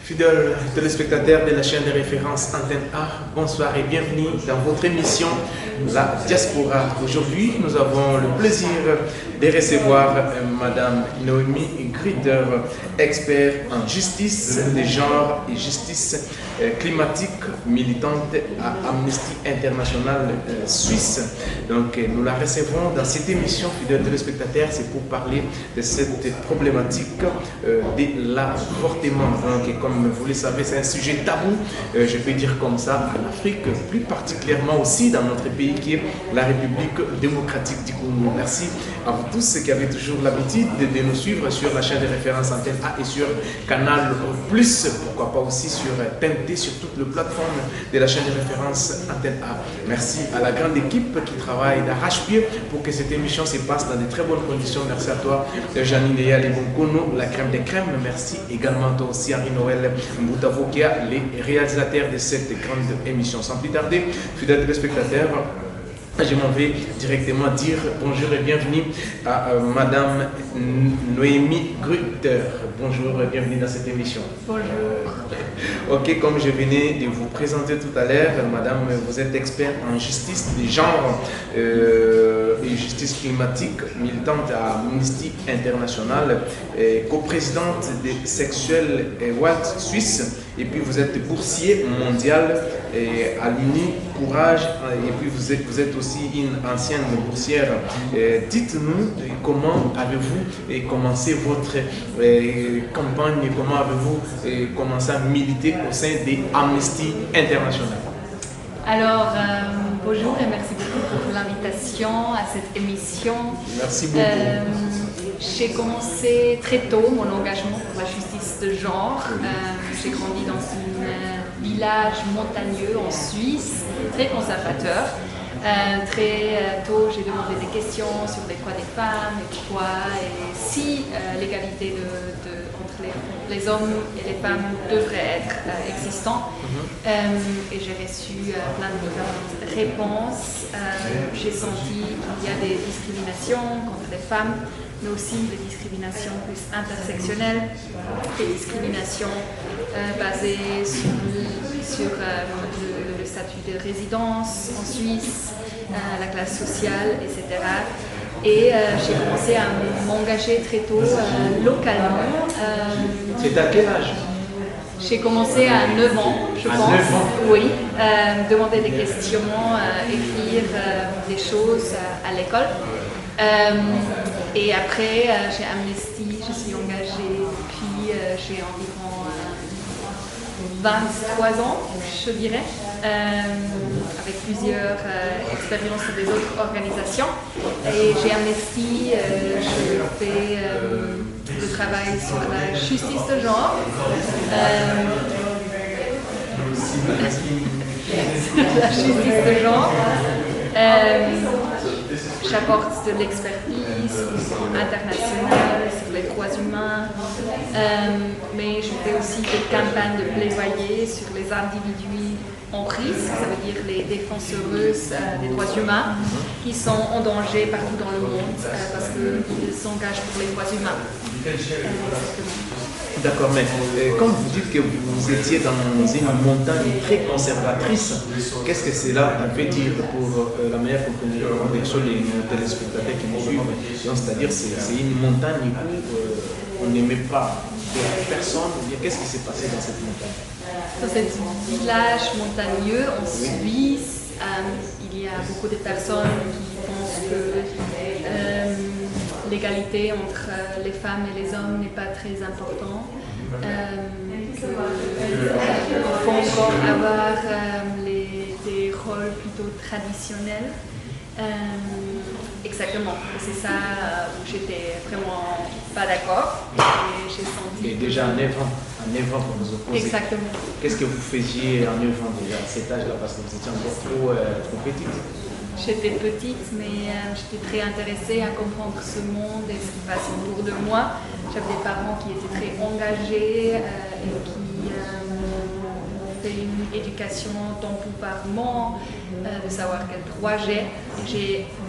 Fidèles téléspectateurs de la chaîne de référence Antenne A, bonsoir et bienvenue dans votre émission La Diaspora. Aujourd'hui, nous avons le plaisir de recevoir Madame Noémie Grutter, expert en justice de genre et justice climatique, militante à Amnesty International Suisse. Donc, nous la recevons dans cette émission, fidèles téléspectateurs, c'est pour parler de cette problématique de l'avortement. Donc, comme vous le savez, c'est un sujet tabou, je peux dire comme ça, en Afrique, plus particulièrement aussi dans notre pays qui est la République démocratique du Congo. Merci à vous tous qui avez toujours l'habitude de nous suivre sur la chaîne de référence Antenne A et sur Canal Plus, pourquoi pas aussi sur TNT, sur toutes les plateformes de la chaîne de référence Antenne A. Merci à la grande équipe qui travaille d'arrache-pied pour que cette émission se passe dans de très bonnes conditions. Merci à toi, Janine Leya Lebonkono, la crème des crèmes. Merci également à toi aussi, Henri Noël Mboutavokia, les réalisateurs de cette grande émission. Sans plus tarder, fidèles téléspectateurs, je m'en vais directement dire bonjour et bienvenue à Madame Noémie Grutter. Bonjour et bienvenue dans cette émission. Bonjour. Ok, comme je venais de vous présenter tout à l'heure, Madame, vous êtes experte en justice des genres et justice climatique, militante à Amnesty International, coprésidente de Sexuel Wild Suisse, et puis vous êtes boursier mondial à l'UNI Courage, et puis vous êtes aussi une ancienne boursière. Dites-nous comment avez-vous commencé votre campagne, comment avez-vous commencé à militer au sein de Amnesty International? Alors, bonjour et merci beaucoup pour l'invitation à cette émission. Merci beaucoup. J'ai commencé très tôt mon engagement pour la justice de genre. J'ai grandi dans un village montagneux en Suisse, très conservateur. Très tôt, j'ai demandé des questions sur les droits des femmes et pourquoi et si l'égalité entre les hommes et les femmes devrait être existante. Et j'ai reçu plein de différentes réponses. J'ai senti qu'il y a des discriminations contre les femmes, mais aussi des discriminations plus intersectionnelles, des discriminations basées sur le statut de résidence en Suisse, la classe sociale, etc. Et j'ai commencé à m'engager très tôt localement. C'est à quel âge? J'ai commencé à 9 ans, je pense. 9 ans. Oui, demander des questions, écrire des choses à l'école. Et après, chez Amnesty, je suis engagée depuis, j'ai environ 23 ans, je dirais, avec plusieurs expériences des autres organisations. Et chez Amnesty, je fais le travail sur la justice de genre. La justice de genre. J'apporte de l'expertise internationale sur les droits humains, mais je fais aussi des campagnes de plaidoyer sur les individus en risque, ça veut dire les défenseuses des droits humains qui sont en danger partout dans le monde parce qu'ils s'engagent pour les droits humains. D'accord, mais comme vous dites que vous étiez dans une montagne très conservatrice, qu'est-ce que cela veut dire pour la meilleure compréhension des téléspectateurs qui nous suivent? C'est-à-dire c'est une montagne où on n'aimait pas personne. Qu'est-ce qui s'est passé dans cette montagne? Dans ce village montagneux en Suisse, il y a beaucoup de personnes qui pensent que l'égalité entre les femmes et les hommes n'est pas très importante. Il faut encore avoir des rôles plutôt traditionnels. Exactement, c'est ça où j'étais vraiment pas d'accord. Et j'ai senti. Et déjà à 9 ans, pour nous opposer. Exactement. Qu'est-ce que vous faisiez à 9 ans déjà, à cet âge-là, parce que vous étiez encore trop petite? J'étais petite, mais j'étais très intéressée à comprendre ce monde et ce qui passe autour de moi. J'avais des parents qui étaient très engagés et qui ont fait une éducation d'empowerment, de savoir quel droit j'ai.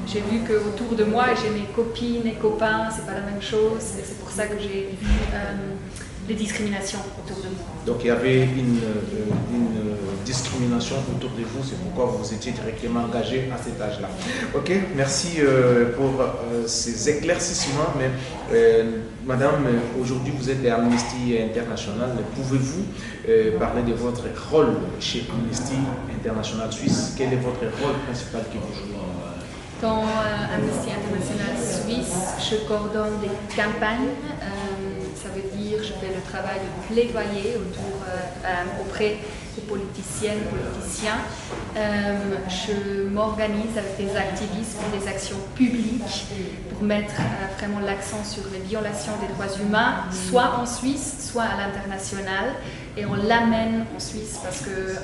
J'ai vu qu'autour de moi, j'ai mes copines et copains, c'est pas la même chose. Et c'est pour ça que j'ai vu les discriminations autour de moi. Donc il y avait une discrimination autour de vous, c'est pourquoi vous étiez directement engagé à cet âge-là. Ok, merci pour ces éclaircissements. Mais madame, aujourd'hui vous êtes de Amnesty International. Pouvez-vous parler de votre rôle chez Amnesty International Suisse? Quel est votre rôle principal que vous jouez? Dans Amnesty International Suisse, je coordonne des campagnes. Ça veut dire que je fais le travail de plaidoyer auprès des politiciennes, politiciens. Je m'organise avec des activistes pour des actions publiques pour mettre vraiment l'accent sur les violations des droits humains, soit en Suisse, soit à l'international. Et on l'amène en Suisse parce que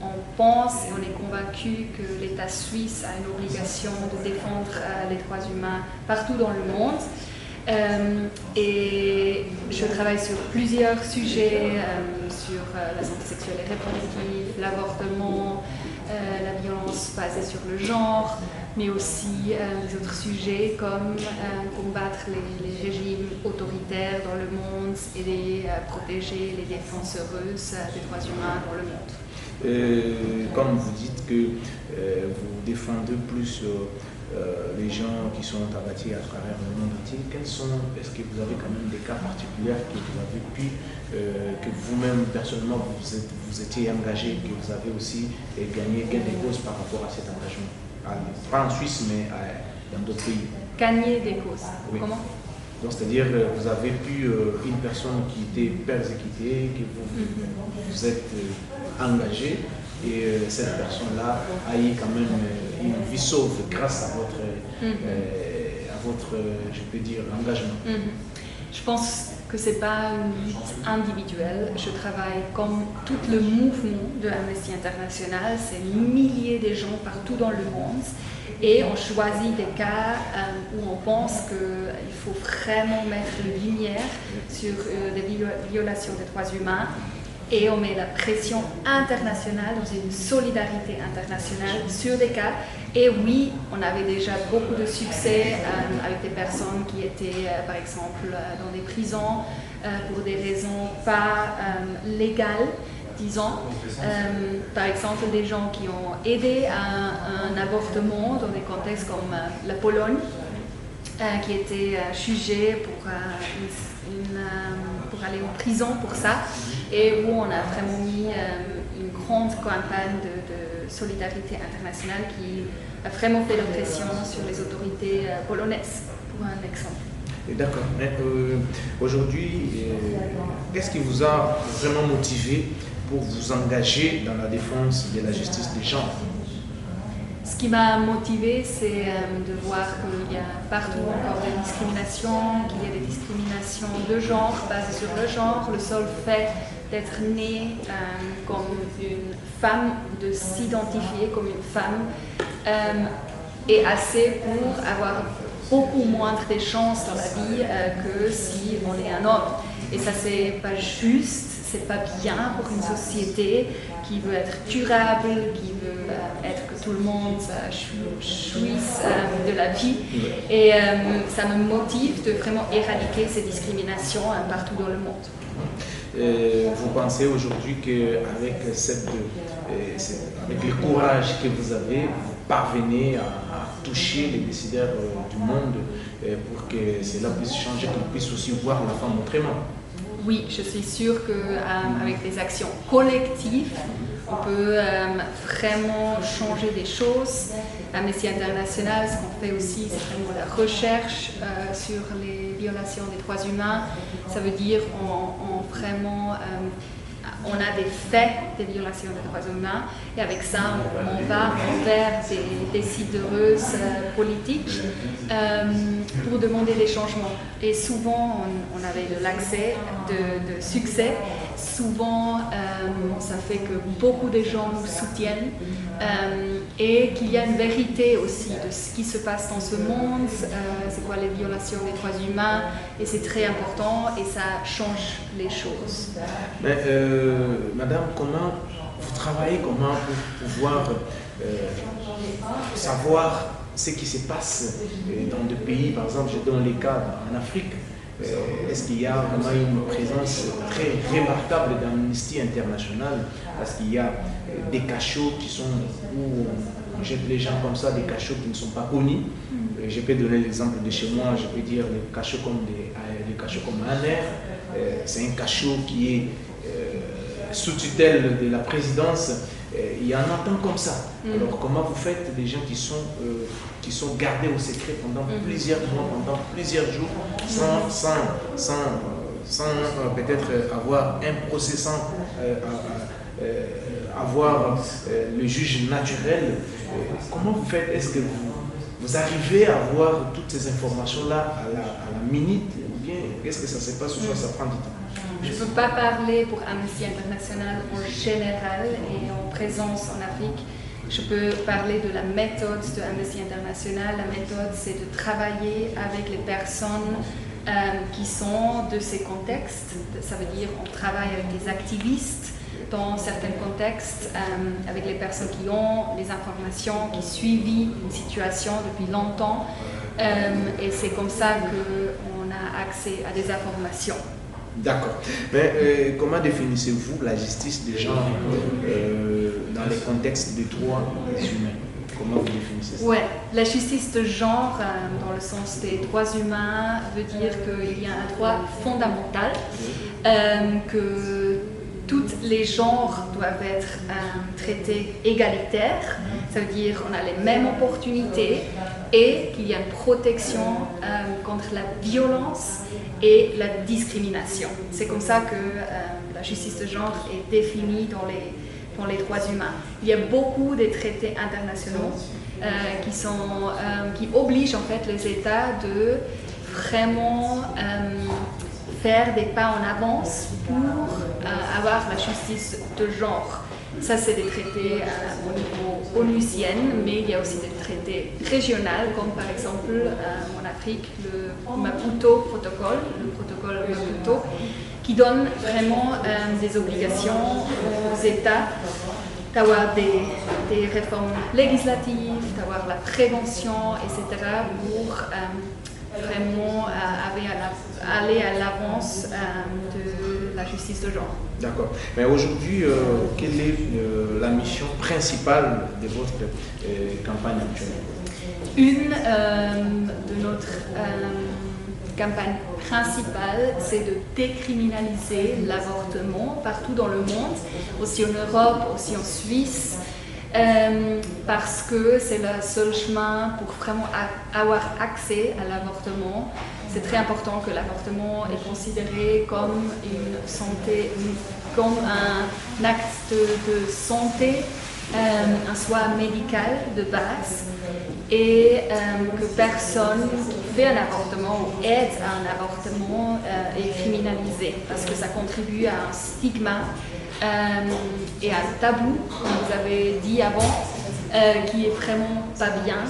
on pense et on est convaincu que l'État suisse a une obligation de défendre les droits humains partout dans le monde. Et je travaille sur plusieurs sujets, sur la santé sexuelle et reproductive, l'avortement, la violence basée sur le genre, mais aussi des autres sujets comme combattre les régimes autoritaires dans le monde et protéger les défenseuses des droits humains dans le monde. Comme vous dites que vous défendez plus les gens qui sont abattus à travers le monde entier, est-ce que vous avez quand même des cas particuliers que vous avez pu, que vous-même personnellement vous étiez engagé, que vous avez aussi gagné gain de cause par rapport à cet engagement? Pas en Suisse, mais dans d'autres pays. Gagner des causes. Oui. Comment? Donc, c'est-à-dire vous avez pu, une personne qui était persécutée, que vous êtes engagé, et cette personne-là a eu quand même une vie sauve grâce à votre je peux dire, engagement. Je pense que ce n'est pas une lutte individuelle. Je travaille comme tout le mouvement de Amnesty International. C'est milliers de gens partout dans le monde. Et on choisit des cas où on pense qu'il faut vraiment mettre une lumière sur des violations des droits humains. Et on met la pression internationale, dans une solidarité internationale sur des cas. Et oui, on avait déjà beaucoup de succès avec des personnes qui étaient, par exemple, dans des prisons pour des raisons pas légales, disons. Par exemple, des gens qui ont aidé à un avortement dans des contextes comme la Pologne, qui étaient jugés pour aller en prison pour ça, et où on a vraiment mis une grande campagne de solidarité internationale qui a vraiment fait la pression sur les autorités polonaises, pour un exemple. D'accord. Aujourd'hui, qu'est-ce qui vous a vraiment motivé pour vous engager dans la défense de la justice des genres? Ce qui m'a motivée, c'est de voir qu'il y a partout encore des discriminations, qu'il y a des discriminations de genre, basées sur le genre, le seul fait d'être née comme une femme, de s'identifier comme une femme, est assez pour avoir beaucoup moins de chances dans la vie que si on est un homme. Et ça, c'est pas juste, c'est pas bien pour une société qui veut être durable, qui veut être que tout le monde jouisse de la vie. Et ça me motive de vraiment éradiquer ces discriminations partout dans le monde. Vous pensez aujourd'hui qu'avec avec le courage que vous avez, vous parvenez à toucher les décideurs du monde pour que cela puisse changer, qu'ils puissent aussi voir la femme autrement? Oui, je suis sûre qu'avec des actions collectives, on peut vraiment changer des choses. Amnesty International, ce qu'on fait aussi, c'est vraiment la recherche sur les violations des droits humains. Ça veut dire on a des faits de violations des droits humains, et avec ça, on va envers des décideuses politiques pour demander des changements. Et souvent, on avait de l'accès, de succès. Souvent, ça fait que beaucoup de gens nous soutiennent et qu'il y a une vérité aussi de ce qui se passe dans ce monde, c'est quoi les violations des droits humains, et c'est très important et ça change les choses. Mais, madame, comment vous travaillez, comment pour pouvoir savoir ce qui se passe dans des pays, par exemple, je donne les cas en Afrique, est-ce qu'il y a vraiment une présence très remarquable d'Amnesty International? Parce qu'il y a des cachots qui sont, où on jette les gens comme ça, des cachots qui ne sont pas connus. Je peux donner l'exemple de chez moi, je peux dire les cachots comme Aner. C'est un cachot qui est sous tutelle de la présidence. Il y en a tant comme ça. Alors comment vous faites des gens qui sont gardés au secret pendant plusieurs mois, pendant plusieurs jours, sans peut-être avoir un procès, sans avoir le juge naturel? Comment vous faites? Est-ce que vous arrivez à avoir toutes ces informations-là à la minute, ou bien qu'est-ce que ça se passe, ou soit ça prend du temps? Je ne peux pas parler pour Amnesty International en général et en présence en Afrique. Je peux parler de la méthode de Amnesty International. La méthode, c'est de travailler avec les personnes qui sont de ces contextes. Ça veut dire qu'on travaille avec des activistes dans certains contextes, avec les personnes qui ont les informations, qui suivent une situation depuis longtemps. Et c'est comme ça qu'on a accès à des informations. D'accord. Mais comment définissez-vous la justice des gens dans les contextes des droits humains? Comment vous définissez ça? Ouais, la justice de genre, dans le sens des droits humains, veut dire qu'il y a un droit fondamental, que tous les genres doivent être traités égalitaires. Ça veut dire qu'on a les mêmes opportunités et qu'il y a une protection contre la violence et la discrimination. C'est comme ça que la justice de genre est définie dans les droits humains. Il y a beaucoup de traités internationaux qui obligent en fait les États de vraiment faire des pas en avance pour avoir la justice de genre. Ça, c'est des traités au niveau onusien, mais il y a aussi des traités régionaux, comme par exemple en Afrique, le Maputo Protocol, le protocole Maputo, qui donne vraiment des obligations aux États d'avoir des réformes législatives, d'avoir la prévention, etc., pour vraiment aller à l'avance de la justice de genre. D'accord. Mais aujourd'hui, quelle est la mission principale de votre campagne actuelle? Une de notre campagne principale, c'est de décriminaliser l'avortement partout dans le monde, aussi en Europe, aussi en Suisse, parce que c'est le seul chemin pour vraiment avoir accès à l'avortement. C'est très important que l'avortement est considéré comme une santé, comme un acte de santé, un soin médical de base, et que personne qui fait un avortement ou aide à un avortement est criminalisé, parce que ça contribue à un stigma et à un tabou, comme vous avez dit avant, qui est vraiment pas bien,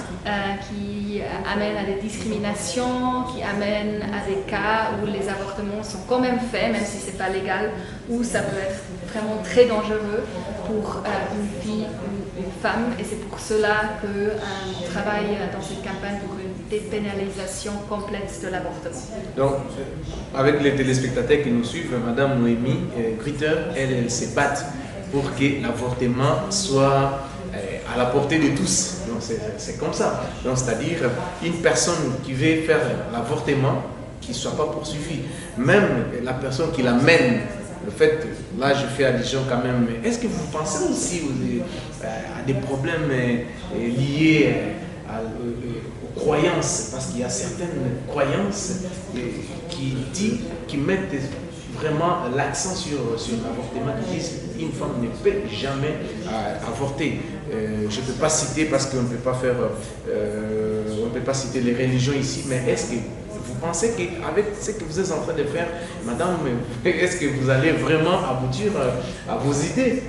qui amène à des discriminations, qui amène à des cas où les avortements sont quand même faits, même si c'est pas légal, où ça peut être vraiment très dangereux pour une fille ou une femme. Et c'est pour cela qu'on travaille dans cette campagne pour une dépénalisation complète de l'avortement. Donc, avec les téléspectateurs qui nous suivent, Madame Noémie Gritter, elle se bat pour que l'avortement soit à la portée de tous. Donc c'est comme ça. Donc c'est-à-dire une personne qui veut faire l'avortement, qui ne soit pas poursuivie. Même la personne qui l'amène, le fait, là je fais allusion quand même, est-ce que vous pensez aussi à des problèmes liés aux croyances? Parce qu'il y a certaines croyances qui mettent vraiment l'accent sur l'avortement, qui disent qu'une femme ne peut jamais avorter. Je ne peux pas citer parce qu'on ne peut pas faire, on peut pas citer les religions ici, mais est-ce que vous pensez qu'avec ce que vous êtes en train de faire, madame, est-ce que vous allez vraiment aboutir à vos idées?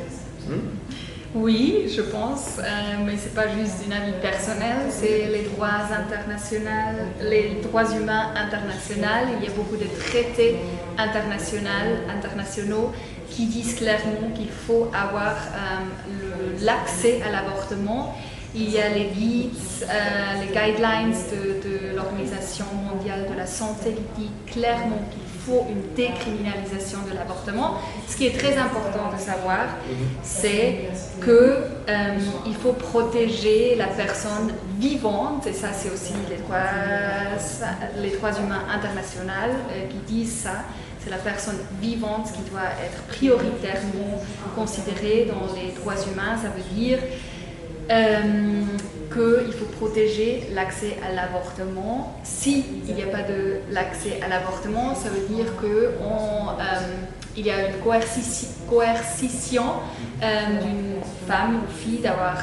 Oui, je pense, mais ce n'est pas juste un avis personnel, c'est les droits internationaux, les droits humains internationaux. Il y a beaucoup de traités internationaux qui disent clairement qu'il faut avoir l'accès à l'avortement Il y a les guides, les guidelines de l'Organisation mondiale de la santé qui dit clairement qu'il faut une décriminalisation de l'avortement. Ce qui est très important de savoir, c'est qu'il faut protéger la personne vivante, et ça c'est aussi les droits humains internationaux qui disent ça. C'est la personne vivante qui doit être prioritairement considérée dans les droits humains. Ça veut dire qu'il faut protéger l'accès à l'avortement. S'il n'y a pas de l'accès à l'avortement, ça veut dire qu'il y a une coercition d'une femme ou fille d'avoir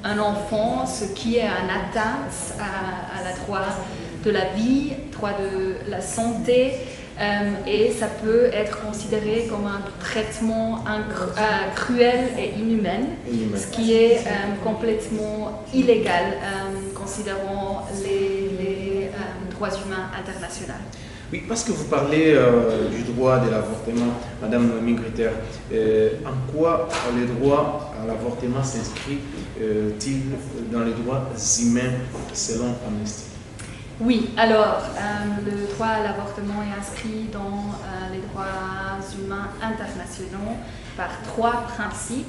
un enfant, ce qui est une atteinte à la droit de la vie, droit de la santé. Et ça peut être considéré comme un traitement cruel et inhumain, ce qui est complètement illégal considérant les droits humains internationaux. Oui, parce que vous parlez du droit de l'avortement, Madame Noémie Griter, en quoi le droit à l'avortement s'inscrit-il dans les droits humains selon Amnesty? Oui, alors le droit à l'avortement est inscrit dans les droits humains internationaux par 3 principes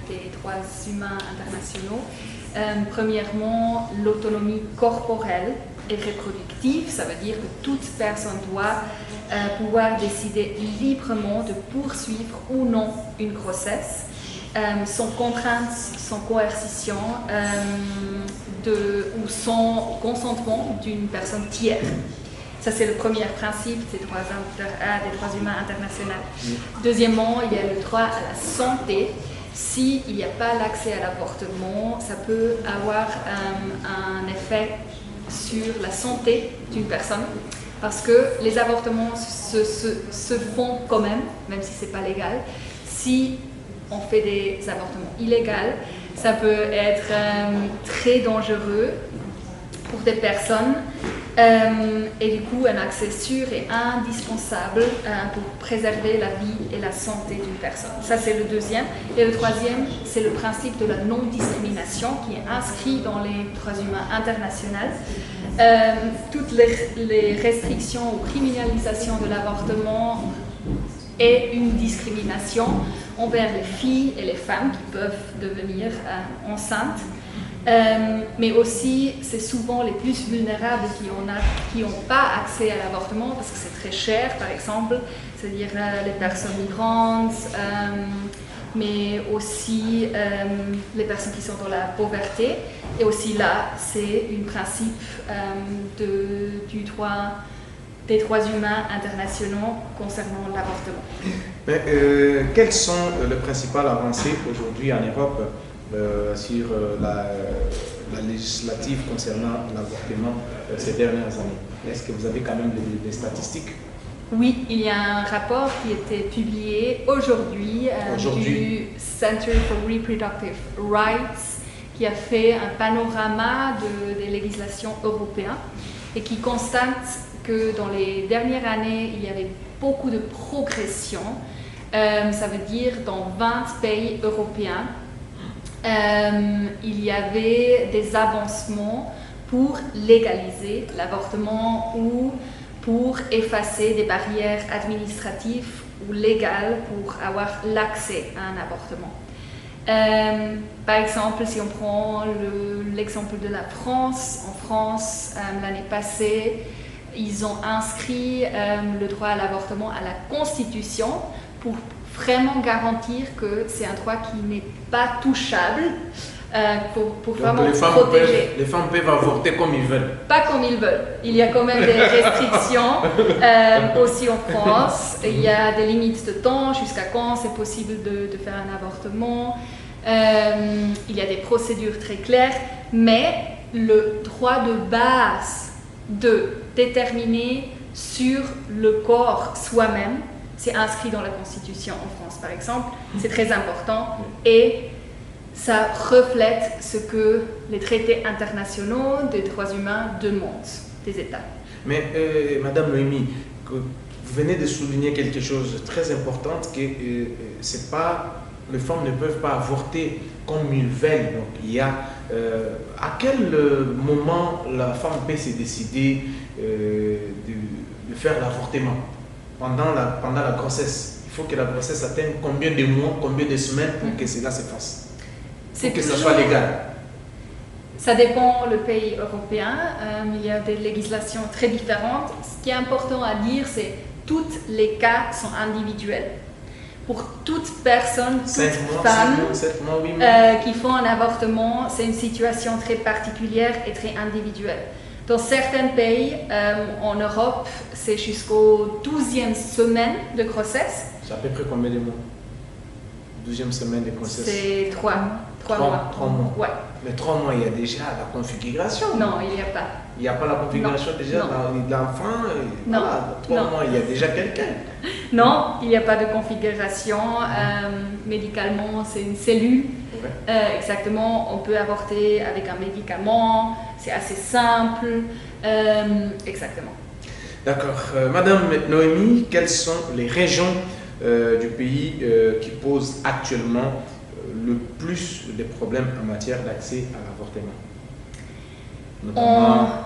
des droits humains internationaux. Premièrement, l'autonomie corporelle et reproductive, ça veut dire que toute personne doit pouvoir décider librement de poursuivre ou non une grossesse, sans contrainte, sans coercition ou sans consentement d'une personne tiers. Ça, c'est le premier principe des droits humains internationaux. Deuxièmement, il y a le droit à la santé. S'il n'y a pas l'accès à l'avortement, ça peut avoir un effet sur la santé d'une personne, parce que les avortements se font quand même si ce n'est pas légal. Si on fait des avortements illégaux, ça peut être très dangereux pour des personnes et du coup un accès sûr et indispensable pour préserver la vie et la santé d'une personne. Ça c'est le deuxième. Et le troisième, c'est le principe de la non-discrimination qui est inscrit dans les droits humains internationaux. Toutes les restrictions ou criminalisations de l'avortement est une discrimination envers les filles et les femmes qui peuvent devenir enceintes. Mais aussi, c'est souvent les plus vulnérables qui n'ont pas accès à l'avortement parce que c'est très cher, par exemple, c'est-à-dire les personnes migrantes, mais aussi les personnes qui sont dans la pauvreté. Et aussi là, c'est un principe des droits humains internationaux concernant l'avortement. Mais quelles sont les principales avancées aujourd'hui en Europe sur la législative concernant l'avortement ces dernières années? Est-ce que vous avez quand même des statistiques? Oui, il y a un rapport qui a été publié aujourd'hui du Center for Reproductive Rights qui a fait un panorama des législations européennes et qui constate que dans les dernières années, il y avait beaucoup de progression. Ça veut dire dans 20 pays européens, il y avait des avancements pour légaliser l'avortement ou pour effacer des barrières administratives ou légales pour avoir l'accès à un avortement. Par exemple, si on prend l'exemple de la France, en France, l'année passée, ils ont inscrit le droit à l'avortement à la Constitution pour vraiment garantir que c'est un droit qui n'est pas touchable, pour vraiment protéger. Les femmes peuvent avorter comme ils veulent. Pas comme ils veulent. Il y a quand même des restrictions aussi en France. Il y a des limites de temps, jusqu'à quand c'est possible de faire un avortement. Il y a des procédures très claires, mais le droit de base de déterminer sur le corps soi-même, c'est inscrit dans la Constitution en France par exemple, c'est très important et ça reflète ce que les traités internationaux des droits humains demandent des États. Mais Madame Noémie, vous venez de souligner quelque chose de très important, que c'est pas les femmes ne peuvent pas avorter comme ils veulent. Donc, il y a à quel moment la femme peut se décider de faire l'avortement pendant la grossesse? Il faut que la grossesse atteigne combien de mois, combien de semaines pour que cela se fasse? Pour que ça soit légal. Ça dépend le pays européen. Il y a des législations très différentes. Ce qui est important à dire, c'est que tous les cas sont individuels. Pour toute personne, toute femme qui font un avortement, c'est une situation très particulière et très individuelle. Dans certains pays, en Europe, c'est jusqu'au 12e semaine de grossesse. C'est à peu près combien de mois? 12e semaine de grossesse? C'est 3 mois. 3 mois. Ouais. Mais 3 mois, il y a déjà la configuration. Non, il n'y a pas. Il n'y a pas la configuration déjà dans l'enfant? Non. Voilà, 3 mois, il y a déjà quelqu'un. Non, il n'y a pas de configuration. Médicalement, c'est une cellule. Ouais. Exactement, on peut avorter avec un médicament. C'est assez simple. Exactement. D'accord. Madame Noémie, quelles sont les régions du pays qui posent actuellement le plus de problèmes en matière d'accès à l'avortement?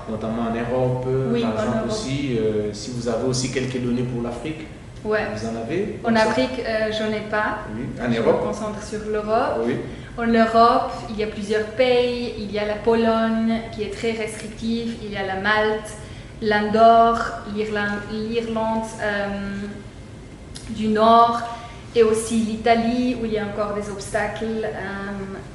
Notamment en Europe, oui, par exemple Europe. Aussi, si vous avez aussi quelques données pour l'Afrique, ouais. Vous en avez? En Afrique, j'en ai pas. Oui. En Europe? Je me concentre sur l'Europe. Oui. En Europe, il y a plusieurs pays. Il y a la Pologne qui est très restrictive. Il y a la Malte, l'Andorre, l'Irlande du Nord et aussi l'Italie où il y a encore des obstacles.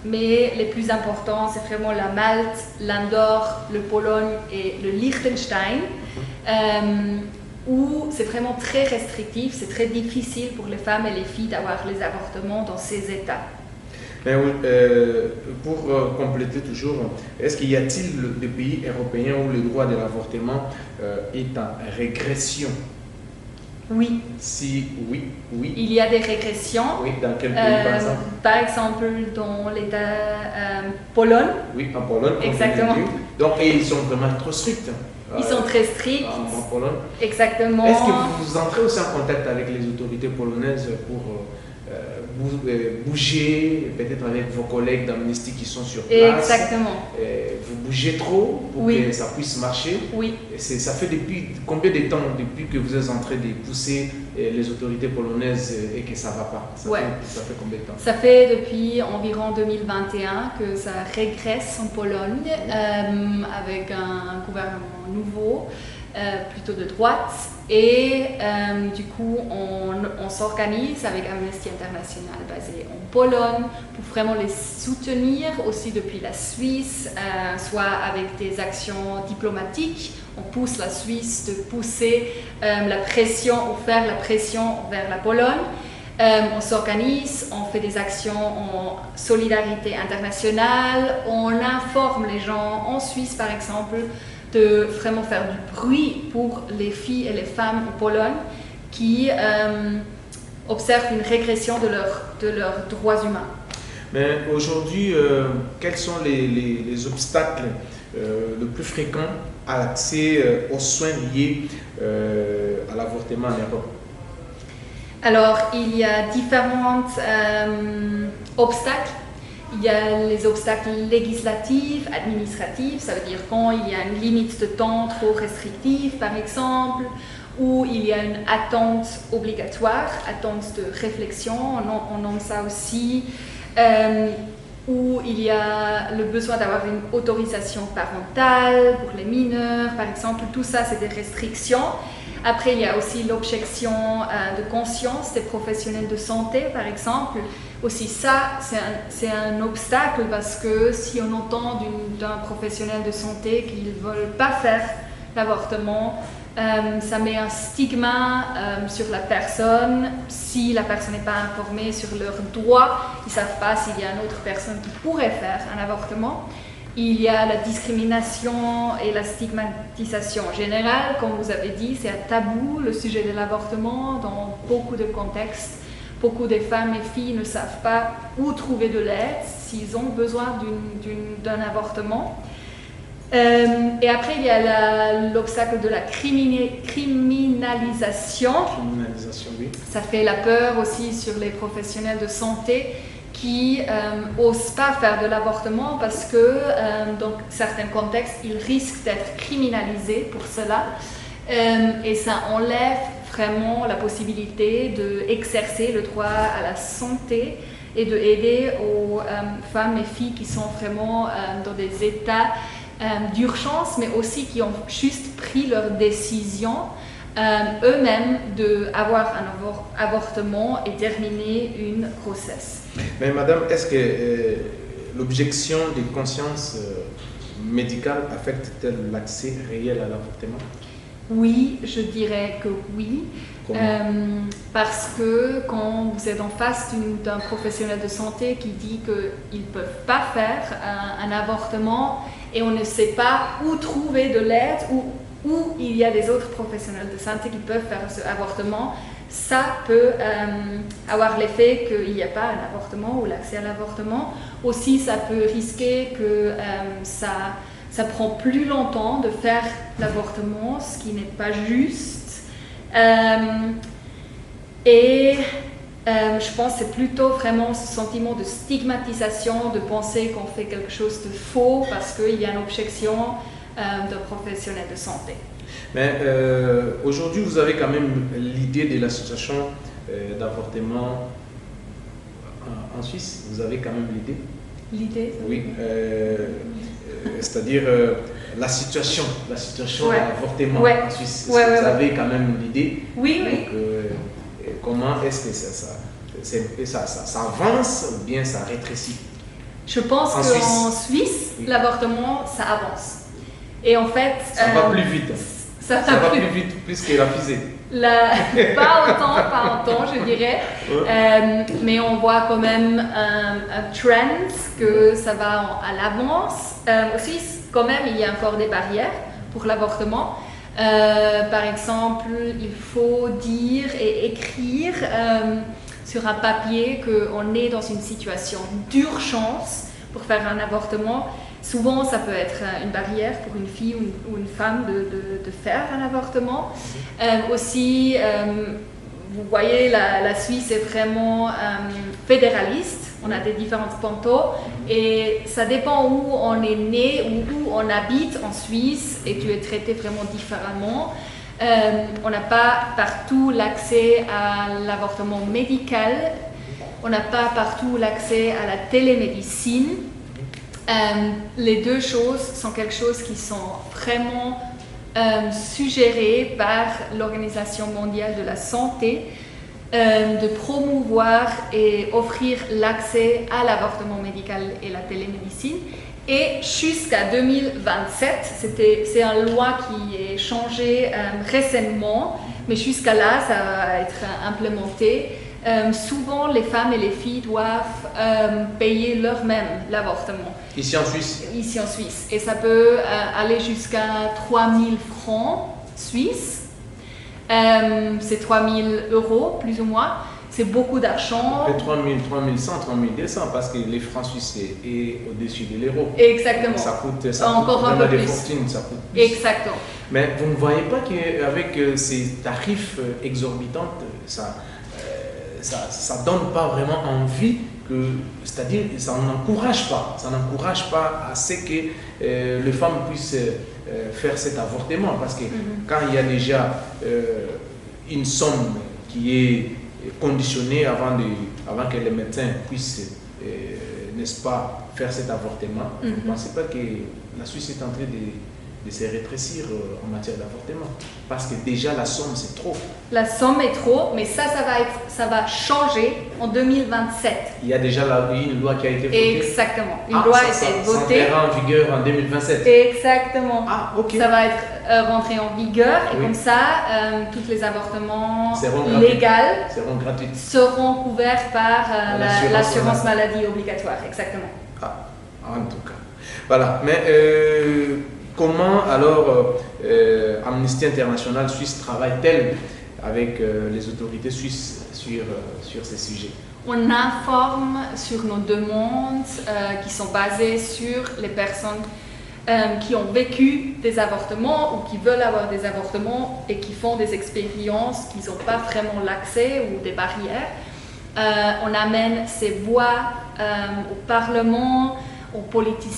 Mais les plus importants, c'est vraiment la Malte, l'Andorre, le Pologne et le Liechtenstein. Où c'est vraiment très restrictif, c'est très difficile pour les femmes et les filles d'avoir les avortements dans ces États. Mais, pour compléter toujours, est-ce qu'il y a-t-il des pays européens où le droit de l'avortement est en régression? Oui. Si oui, oui. Il y a des régressions. Oui, dans quel pays par exemple? Par exemple, dans l'État Pologne. Oui, en Pologne. Exactement. Donc, ils sont vraiment trop stricts. Ils sont très stricts. En Pologne. Exactement. Est-ce que vous entrez aussi en contact avec les autorités polonaises pour bouger, peut-être avec vos collègues d'Amnesty qui sont sur place? Exactement. Vous bougez trop pour que ça puisse marcher? Oui. Ça fait depuis combien de temps, depuis que vous êtes en train de pousser les autorités polonaises et que ça ne va pas? Ça fait combien de temps? Ça fait depuis environ 2021 que ça régresse en Pologne avec un gouvernement nouveau, plutôt de droite. Et du coup, on s'organise avec Amnesty International basé en Pologne pour vraiment les soutenir aussi depuis la Suisse, soit avec des actions diplomatiques. On pousse la Suisse de pousser la pression ou faire la pression vers la Pologne. On s'organise, on fait des actions en solidarité internationale, on informe les gens en Suisse par exemple de vraiment faire du bruit pour les filles et les femmes en Pologne qui observent une régression de leurs droits humains. Mais aujourd'hui, quels sont les obstacles les plus fréquents à l'accès aux soins liés à l'avortement en Europe? Alors, il y a différents obstacles. Il y a les obstacles législatifs, administratifs, ça veut dire quand il y a une limite de temps trop restrictive, par exemple, ou il y a une attente obligatoire, attente de réflexion, on nomme ça aussi, où il y a le besoin d'avoir une autorisation parentale pour les mineurs, par exemple, tout ça c'est des restrictions. Après, il y a aussi l'objection de conscience des professionnels de santé, par exemple. Aussi ça, c'est un obstacle parce que si on entend d'un professionnel de santé qu'ils ne veulent pas faire l'avortement, ça met un stigma sur la personne. Si la personne n'est pas informée sur leurs droits, ils ne savent pas s'il y a une autre personne qui pourrait faire un avortement. Il y a la discrimination et la stigmatisation générale, comme vous avez dit, c'est un tabou, le sujet de l'avortement, dans beaucoup de contextes. Beaucoup de femmes et filles ne savent pas où trouver de l'aide s'ils ont besoin d'un avortement. Et après, il y a l'obstacle de la criminalisation. criminalisation, oui. Ça fait la peur aussi sur les professionnels de santé qui n'osent pas faire de l'avortement parce que dans certains contextes, ils risquent d'être criminalisés pour cela. Et ça enlève vraiment la possibilité d'exercer le droit à la santé et d'aider aux femmes et filles qui sont vraiment dans des états d'urgence, mais aussi qui ont juste pris leur décision eux-mêmes d'avoir un avortement et terminer une grossesse. Mais madame, est-ce que l'objection de conscience médicale affecte-t-elle l'accès réel à l'avortement? Oui, je dirais que oui. Parce que quand vous êtes en face d'un professionnel de santé qui dit qu'ils ne peuvent pas faire un avortement et on ne sait pas où trouver de l'aide, où il y a des autres professionnels de santé qui peuvent faire ce avortement, ça peut avoir l'effet qu'il n'y a pas un avortement ou l'accès à l'avortement. Aussi, ça peut risquer que ça prend plus longtemps de faire l'avortement, ce qui n'est pas juste. Je pense que c'est plutôt vraiment ce sentiment de stigmatisation, de penser qu'on fait quelque chose de faux parce qu'il y a une objection d'un professionnel de santé. Mais aujourd'hui, vous avez quand même l'idée de l'association d'avortement en Suisse. Vous avez quand même l'idée? L'idée? Oui. C'est-à-dire la situation de l'avortement en Suisse. Vous avez quand même l'idée? Oui, donc, oui. Comment est-ce que ça avance ou bien ça rétrécit? Je pense qu'en Suisse, l'avortement, ça avance. Et en fait... Ça va plus vite. Ça va plus vite, plus que la fusée. Pas autant, je dirais. Mais on voit quand même un trend que ça va à l'avance. En Suisse, quand même, il y a encore des barrières pour l'avortement. Par exemple, il faut dire et écrire sur un papier qu'on est dans une situation d'urgence pour faire un avortement. Souvent, ça peut être une barrière pour une fille ou une femme de faire un avortement. Aussi, vous voyez, la Suisse est vraiment fédéraliste. On a des différents cantons et ça dépend où on est né ou où on habite en Suisse et tu es traité vraiment différemment. On n'a pas partout l'accès à l'avortement médical. On n'a pas partout l'accès à la télémédecine. Les deux choses sont quelque chose qui sont vraiment suggérées par l'Organisation mondiale de la santé de promouvoir et offrir l'accès à l'avortement médical et la télémédecine. Et jusqu'à 2027, c'est une loi qui est changée récemment, mais jusqu'à là, ça va être implémenté. Souvent, les femmes et les filles doivent payer leur-même l'avortement. Ici en Suisse? Ici en Suisse. Et ça peut aller jusqu'à 3 000 francs suisses. C'est 3 000 € plus ou moins. C'est beaucoup d'argent. 3 100, 3 200 parce que les francs suisses est au-dessus de l'euro. Exactement. Ça coûte encore un peu des plus. fortunes, ça coûte plus. Exactement. Mais vous ne voyez pas qu'avec ces tarifs exorbitants, ça donne pas vraiment envie, c'est-à-dire ça n'encourage pas à ce que les femmes puissent faire cet avortement parce que quand il y a déjà une somme qui est conditionnée avant que les médecins puissent, n'est-ce pas, faire cet avortement, vous ne pensez pas que la Suisse est en train de se rétrécir en matière d'avortement parce que déjà la somme c'est trop. La somme est trop, mais ça va changer en 2027. Il y a déjà une loi qui a été votée. Exactement. Une loi a été votée. Ça entrera en vigueur en 2027. Exactement. Ah, ok. Ça va être rentré en vigueur et comme ça, tous les avortements légaux seront couverts par l'assurance maladie obligatoire. Exactement. Ah, en tout cas. Voilà. Mais comment alors Amnesty International Suisse travaille-t-elle avec les autorités suisses sur ces sujets? On informe sur nos demandes qui sont basées sur les personnes qui ont vécu des avortements ou qui veulent avoir des avortements et qui font des expériences qui n'ont pas vraiment l'accès ou des barrières. On amène ces voix au Parlement, aux politiciens,